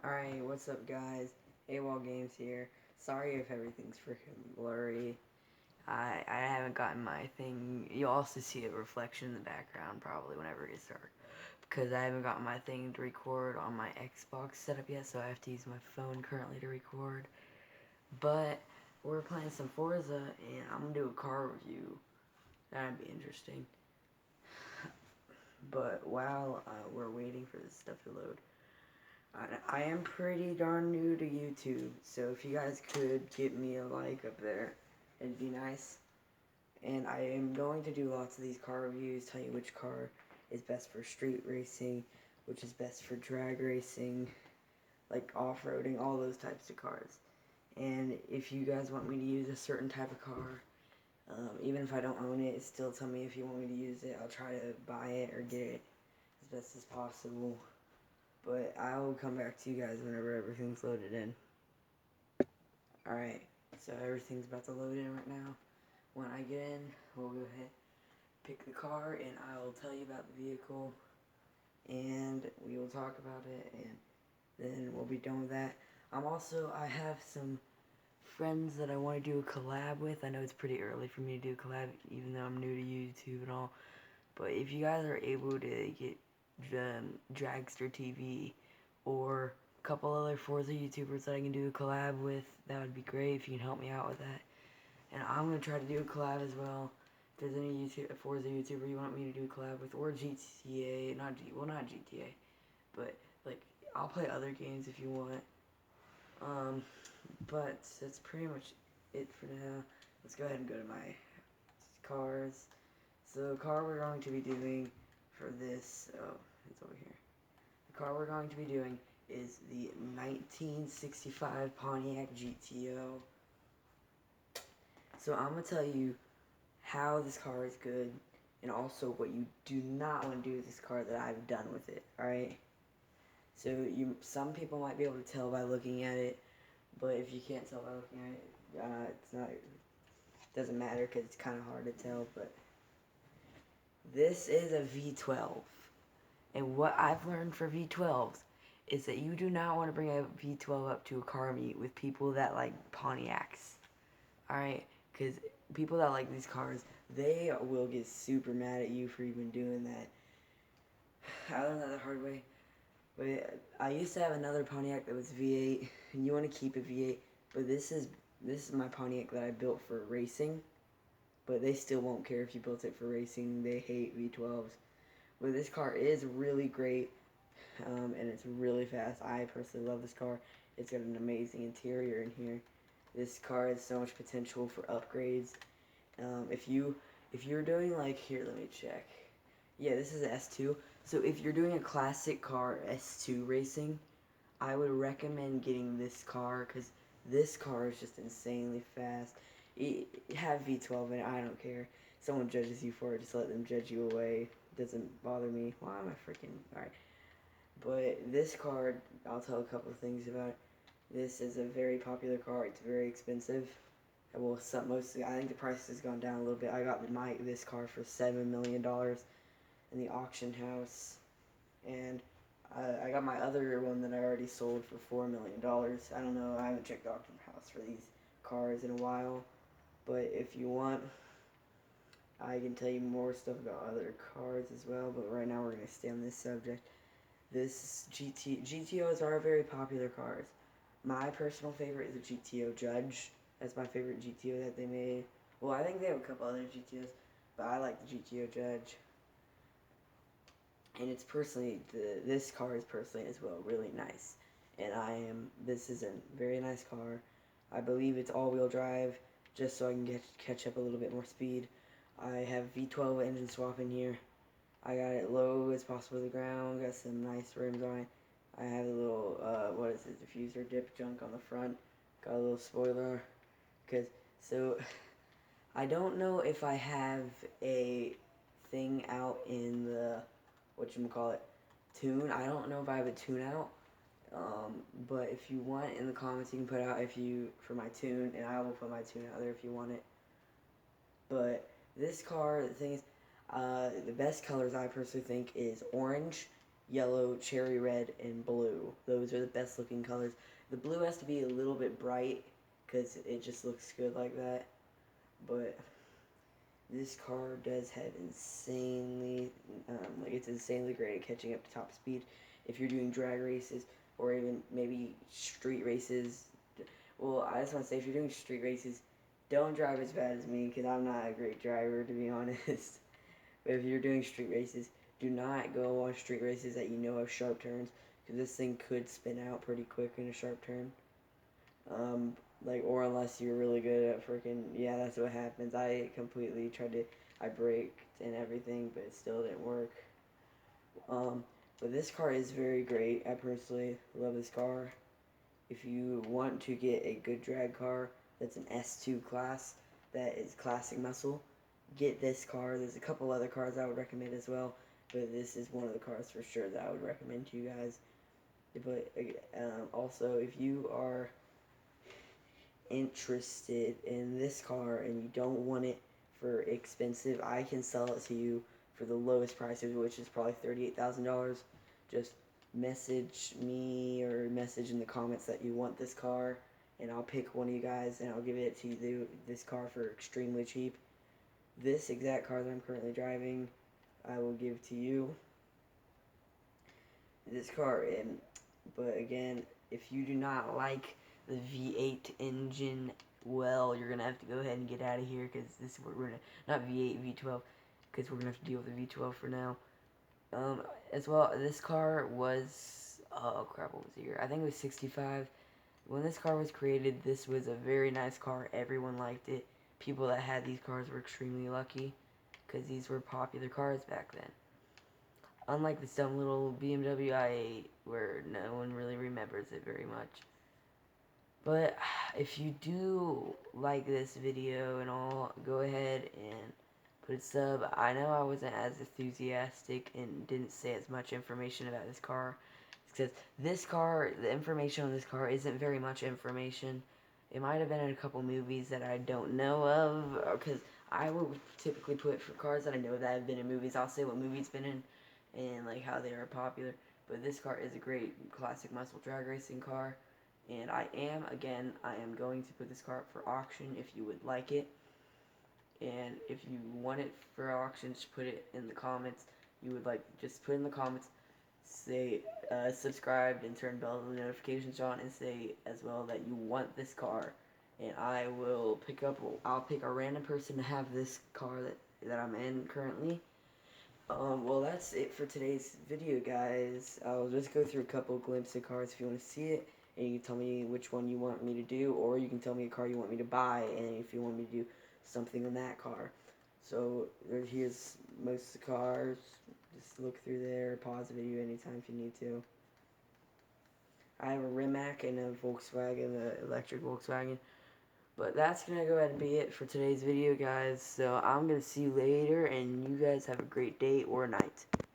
Alright, what's up guys? AWOL Games here. Sorry if everything's freaking blurry. I haven't gotten my thing. You'll also see a reflection in the background probably whenever it gets dark. Because I haven't gotten my thing to record on my Xbox setup yet, so I have to use my phone currently to record. But we're playing some Forza, and I'm gonna do a car review. That'd be interesting. But while we're waiting for this stuff to load, I am pretty darn new to YouTube, so if you guys could get me a like up there, it'd be nice. And I am going to do lots of these car reviews, tell you which car is best for street racing, which is best for drag racing, like off-roading, all those types of cars. And if you guys want me to use a certain type of car, even if I don't own it, still tell me if you want me to use it. I'll try to buy it or get it as best as possible. But I will come back to you guys whenever everything's loaded in. Alright, so everything's about to load in right now. When I get in, we'll go ahead, pick the car, and I'll tell you about the vehicle, and we will talk about it, and then we'll be done with that. I have some friends that I want to do a collab with. I know it's pretty early for me to do a collab, even though I'm new to YouTube and all, but if you guys are able to get Dragster TV or a couple other Forza YouTubers that I can do a collab with, that would be great if you can help me out with that. And I'm going to try to do a collab as well. If there's any Forza YouTuber you want me to do a collab with, or GTA, not GTA, but like I'll play other games if you want. But that's pretty much it for now. Let's go ahead and go to my cars. So the car we're going to be doing for this, oh, it's over here. The car we're going to be doing is the 1965 Pontiac GTO. So I'm going to tell you how this car is good and also what you do not want to do with this car that I've done with it, alright? So some people might be able to tell by looking at it, but if you can't tell by looking at it, it doesn't matter because it's kind of hard to tell, but this is a V12. And what I've learned for V12s is that you do not want to bring a V12 up to a car meet with people that like Pontiacs. Alright? Because people that like these cars, they will get super mad at you for even doing that. I learned that the hard way. But I used to have another Pontiac that was V8, and you want to keep a V8, but this is my Pontiac that I built for racing. But they still won't care if you built it for racing. They hate V12s. But this car is really great, and it's really fast. I personally love this car. It's got an amazing interior in here. This car has so much potential for upgrades. If you're doing like, here, let me check. Yeah, this is an S2. So if you're doing a classic car S2 racing, I would recommend getting this car because this car is just insanely fast. Have V12 in it, I don't care. Someone judges you for it, just let them judge you away. It doesn't bother me. Why am I freaking... Alright. But this car, I'll tell a couple of things about it. This is a very popular car. It's very expensive. Well, I think the price has gone down a little bit. I got this car for $7 million in the auction house. And I got my other one that I already sold for $4 million. I don't know. I haven't checked the auction house for these cars in a while. But if you want, I can tell you more stuff about other cars as well. But right now we're going to stay on this subject. GTOs are very popular cars. My personal favorite is the GTO Judge. That's my favorite GTO that they made. Well, I think they have a couple other GTOs, but I like the GTO Judge. And it's this car is personally as well really nice. And this is a very nice car. I believe it's all-wheel drive, just so I can catch up a little bit more speed. I have V12 engine swap in here. I got it low as possible to the ground, got some nice rims on it. I have a little, diffuser dip junk on the front. Got a little spoiler. I don't know if I have a thing out in the, tune. I don't know if I have a tune out. But if you want in the comments, you can put out for my tune, and I will put my tune out there if you want it. But this car, the thing is, the best colors I personally think is orange, yellow, cherry red, and blue. those are the best looking colors. The blue has to be a little bit bright because it just looks good like that. But this car does have insanely, like it's insanely great at catching up to top speed. If you're doing drag races or even maybe street races, well, I just want to say if you're doing street races, don't drive as bad as me because I'm not a great driver to be honest. But if you're doing street races, do not go on street races that you know have sharp turns because this thing could spin out pretty quick in a sharp turn. Like, or unless you're really good at freaking, yeah, that's what happens. I completely tried to, I braked and everything, but it still didn't work. But this car is very great. I personally love this car. If you want to get a good drag car that's an S2 class, that is classic muscle, get this car. There's a couple other cars I would recommend as well, but this is one of the cars for sure that I would recommend to you guys. But also, if you are interested in this car and you don't want it for expensive, I can sell it to you for the lowest price, which is probably $38,000. Just message me or message in the comments that you want this car, and I'll pick one of you guys and I'll give it to you, this car, for extremely cheap. This exact car that I'm currently driving, I will give to you. This car, but again, if you do not like the V8 engine, well, you're gonna have to go ahead and get out of here because this we're gonna, not V8, V12, because we're gonna have to deal with the V12 for now. As well, this car was, oh crap, what was the year? I think it was 65. When this car was created, this was a very nice car. Everyone liked it. People that had these cars were extremely lucky because these were popular cars back then. Unlike this dumb little BMW i8 where no one really remembers it very much. But if you do like this video and all, go ahead and put a sub. I know I wasn't as enthusiastic and didn't say as much information about this car, because this car, the information on this car isn't very much information. It might have been in a couple movies that I don't know of, because I will typically put, for cars that I know that have been in movies, I'll say what movie it's been in and like how they are popular. But this car is a great classic muscle drag racing car. And I am going to put this car up for auction if you would like it. And if you want it for auction, just put it in the comments. You would like, just put in the comments, say subscribe and turn bell notifications on, and say as well that you want this car. And I will I'll pick a random person to have this car that I'm in currently. Well, that's it for today's video, guys. I'll just go through a couple glimpses of cars if you want to see it, and you can tell me which one you want me to do, or you can tell me a car you want me to buy, and if you want me to do something on that car. So, here's most of the cars. Just look through there, pause the video anytime if you need to. I have a Rimac and a Volkswagen, an electric Volkswagen. But that's going to go ahead and be it for today's video, guys. So I'm going to see you later, and you guys have a great day or night.